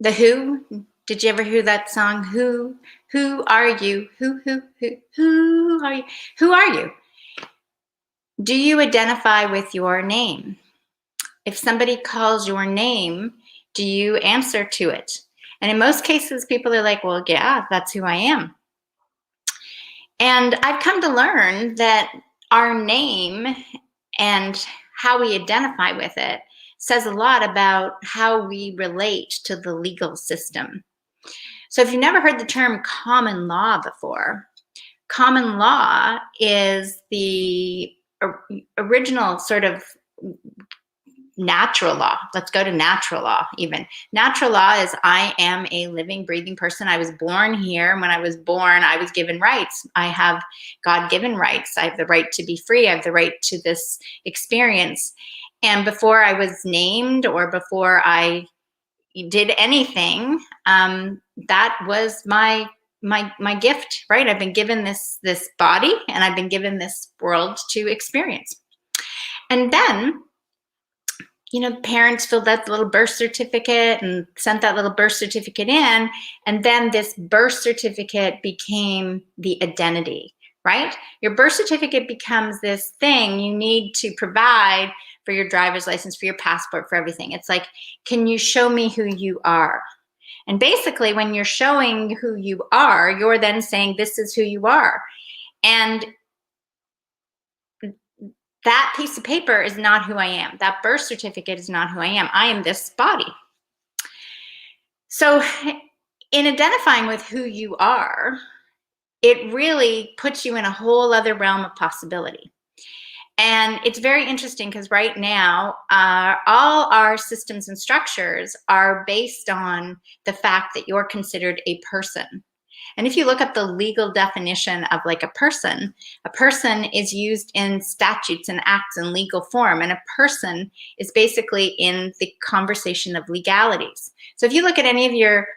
The Who. Did you ever hear that song? Who are you? Who are you? Who are you? Do you identify with your name? If somebody calls your name, do you answer to it? And in most cases, people are like, well, yeah, that's who I am. And I've come to learn that our name and how we identify with it says a lot about how we relate to the legal system. So if you've never heard the term common law before, common law is the original sort of natural law. Let's go to natural law even. Natural law is I am a living, breathing person. I was born here. And when I was born, I was given rights. I have God-given rights. I have the right to be free. I have the right to this experience. And before I was named or before I did anything, that was my gift, right? I've been given this body and I've been given this world to experience. And then, you know, parents filled out the little birth certificate and sent that little birth certificate in. And then this birth certificate became the identity, right? Your birth certificate becomes this thing you need to provide for your driver's license, for your passport, for everything. It's like, can you show me who you are? And basically, when you're showing who you are, you're then saying, this is who you are. And that piece of paper is not who I am. That birth certificate is not who I am. I am this body. So in identifying with who you are, it really puts you in a whole other realm of possibility. And it's very interesting because right now, all our systems and structures are based on the fact that you're considered a person. And if you look up the legal definition of like a person is used in statutes and acts in legal form. And a person is basically in the conversation of legalities. So if you look at any of your,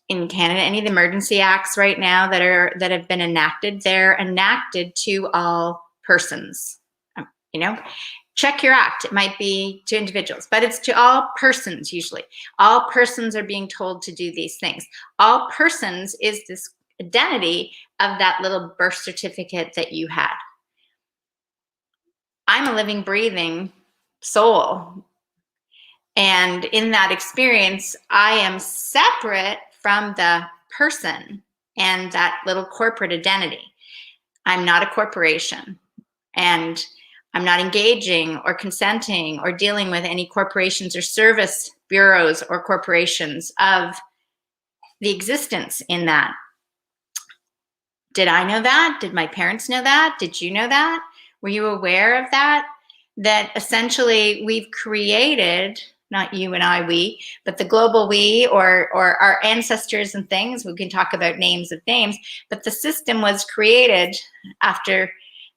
in Canada, any of the emergency acts right now that have been enacted, they're enacted to all persons. You know, check your act. It might be to individuals, but it's to all persons usually. All persons are being told to do these things. All persons is this identity of that little birth certificate that you had. I'm a living, breathing soul. And in that experience, I am separate from the person and that little corporate identity. I'm not a corporation. And I'm not engaging or consenting or dealing with any corporations or service bureaus or corporations of the existence in that. Did I know that? Did my parents know that? Did you know that? Were you aware of that? That essentially we've created, not you and I, we, but the global we or our ancestors and things. We can talk about names of names, but the system was created after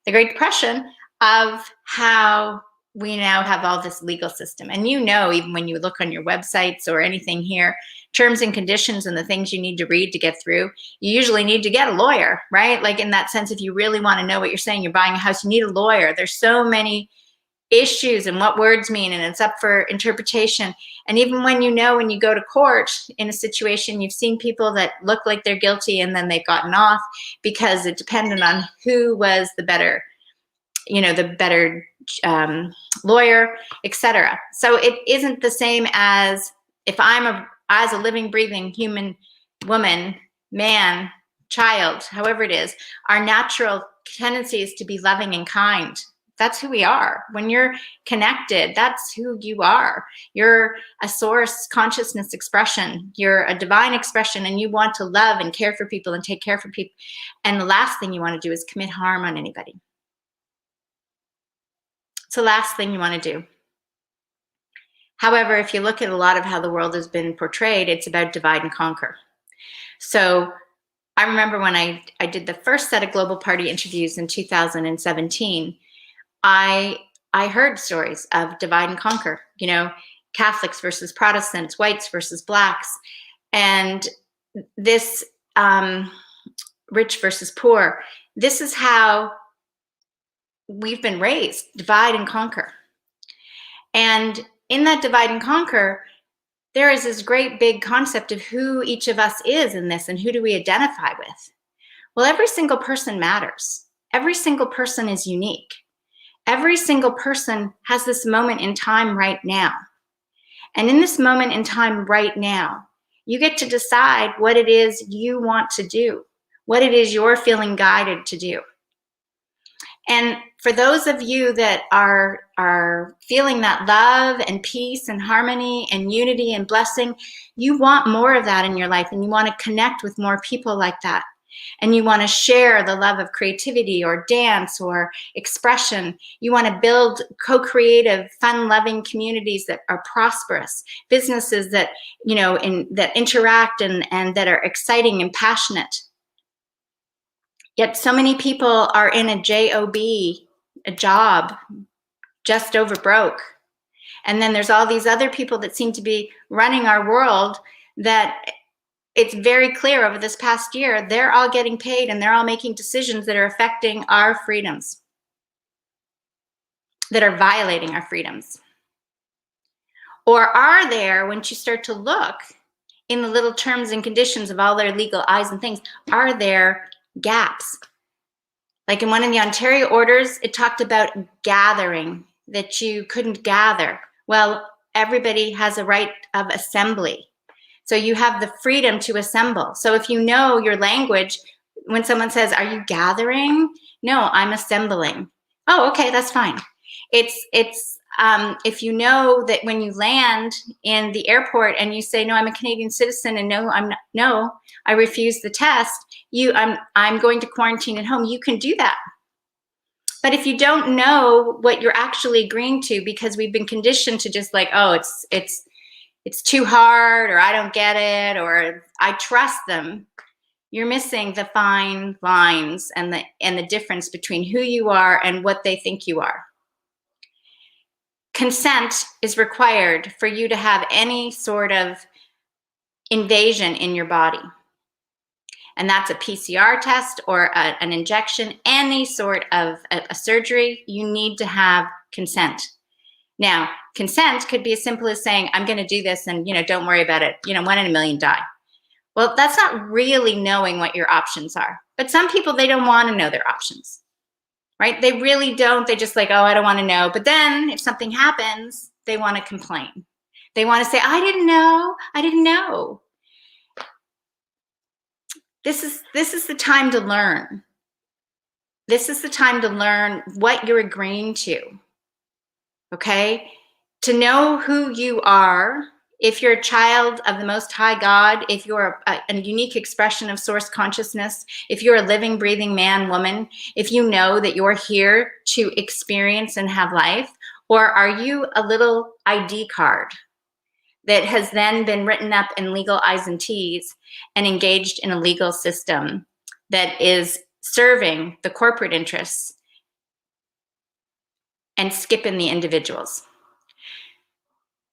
the Great Depression of how we now have all this legal system. And you know, even when you look on your websites or anything here, terms and conditions and the things you need to read to get through, you usually need to get a lawyer, right? Like in that sense, if you really want to know what you're saying, you're buying a house, you need a lawyer. There's so many issues and what words mean, and it's up for interpretation. And even when you go to court in a situation, you've seen people that look like they're guilty and then they've gotten off because it depended on who was the better, lawyer, etc. So it isn't the same as if as a living, breathing human woman, man, child, however it is, our natural tendency is to be loving and kind. That's who we are. When you're connected, that's who you are. You're a source consciousness expression. You're a divine expression, and you want to love and care for people and take care for people. And the last thing you want to do is commit harm on anybody. It's the last thing you want to do. However, if you look at a lot of how the world has been portrayed, it's about divide and conquer. So I remember when I did the first set of Global Party interviews in 2017, I heard stories of divide and conquer, Catholics versus Protestants, whites versus blacks, and this rich versus poor. This is how we've been raised, divide and conquer. And in that divide and conquer, there is this great big concept of who each of us is in this and who do we identify with. Well, every single person matters. Every single person is unique. Every single person has this moment in time right now. And in this moment in time right now, you get to decide what it is you want to do, what it is you're feeling guided to do. And for those of you that are feeling that love and peace and harmony and unity and blessing, you want more of that in your life, and you want to connect with more people like that. And you want to share the love of creativity or dance or expression. You want to build co-creative, fun-loving communities that are prosperous, businesses that, that interact and that are exciting and passionate. Yet so many people are in a job, a job, just over broke. And then there's all these other people that seem to be running our world that it's very clear over this past year, they're all getting paid and they're all making decisions that are affecting our freedoms, that are violating our freedoms. Or are there, once you start to look in the little terms and conditions of all their legal I's and things, are there gaps? Like in one of the Ontario orders, it talked about gathering, that you couldn't gather. Well, everybody has a right of assembly. So you have the freedom to assemble. So if you know your language, when someone says, are you gathering? No, I'm assembling. Oh, okay, that's fine. It's if you know that when you land in the airport and you say, no, I'm a Canadian citizen, and no, I'm not, no, I refuse the test, I'm going to quarantine at home, you can do that. But if you don't know what you're actually agreeing to, because we've been conditioned to just like, oh, it's too hard, or I don't get it, or I trust them, you're missing the fine lines and the difference between who you are and what they think you are. Consent is required for you to have any sort of invasion in your body. And that's a PCR test or an injection, any sort of a surgery, you need to have consent. Now, consent could be as simple as saying, I'm going to do this and, don't worry about it. 1 in a million die. Well, that's not really knowing what your options are. But some people, they don't want to know their options, right? They really don't. They just like, oh, I don't want to know. But then if something happens, they want to complain. They want to say, I didn't know. I didn't know. This is the time to learn. This is the time to learn what you're agreeing to. Okay? To know who you are, if you're a child of the Most High God, if you're a unique expression of source consciousness, if you're a living, breathing man, woman, if you know that you're here to experience and have life, or are you a little ID card that has then been written up in legal I's and T's and engaged in a legal system that is serving the corporate interests and skipping the individuals?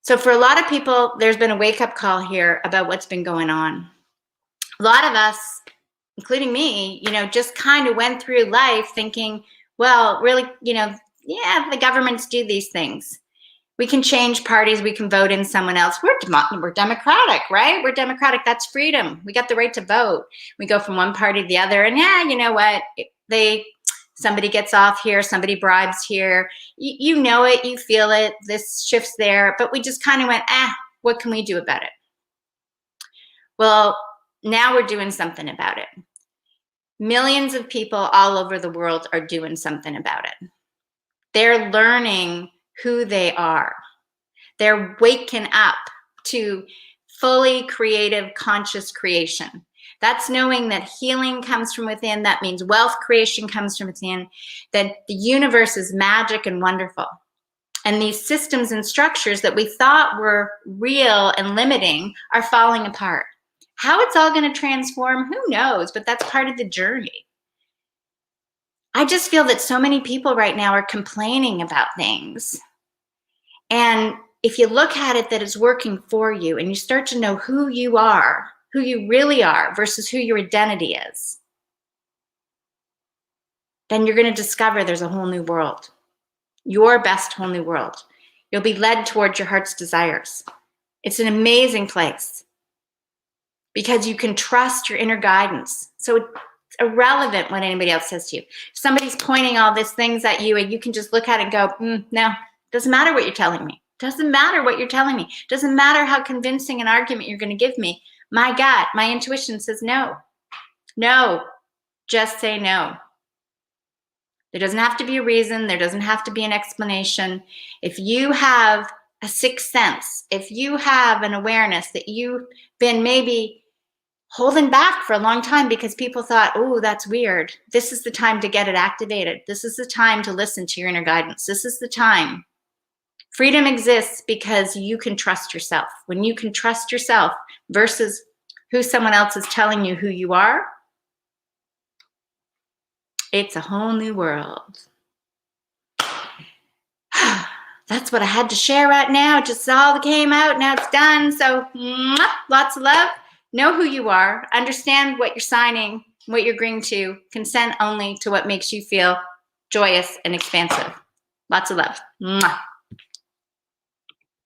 So for a lot of people, there's been a wake-up call here about what's been going on. A lot of us, including me, just kind of went through life thinking, well, really, yeah, the governments do these things. We can change parties. We can vote in someone else. We're democratic, right? We're democratic. That's freedom. We got the right to vote. We go from one party to the other. And yeah, you know what? Somebody gets off here. Somebody bribes here. You know it. You feel it. This shifts there. But we just kind of went, what can we do about it? Well, now we're doing something about it. Millions of people all over the world are doing something about it. They're learning who they are. They're waking up to fully creative, conscious creation. That's knowing that healing comes from within. That means wealth creation comes from within, that the universe is magic and wonderful. And these systems and structures that we thought were real and limiting are falling apart. How it's all going to transform, who knows? But that's part of the journey. I just feel that so many people right now are complaining about things. And if you look at it that it's working for you and you start to know who you are, who you really are versus who your identity is, then you're going to discover there's a whole new world, your best whole new world. You'll be led towards your heart's desires. It's an amazing place because you can trust your inner guidance. So it's irrelevant what anybody else says to you. If somebody's pointing all these things at you and you can just look at it and go, no, doesn't matter what you're telling me. Doesn't matter what you're telling me. Doesn't matter how convincing an argument you're going to give me. My gut, my intuition says no. No. Just say no. There doesn't have to be a reason. There doesn't have to be an explanation. If you have a sixth sense, if you have an awareness that you've been maybe holding back for a long time because people thought, oh, that's weird. This is the time to get it activated. This is the time to listen to your inner guidance. This is the time. Freedom exists because you can trust yourself. When you can trust yourself versus who someone else is telling you who you are, it's a whole new world. That's what I had to share right now. Just all that came out. Now it's done. So lots of love. Know who you are. Understand what you're signing, what you're agreeing to. Consent only to what makes you feel joyous and expansive. Lots of love. Mwah.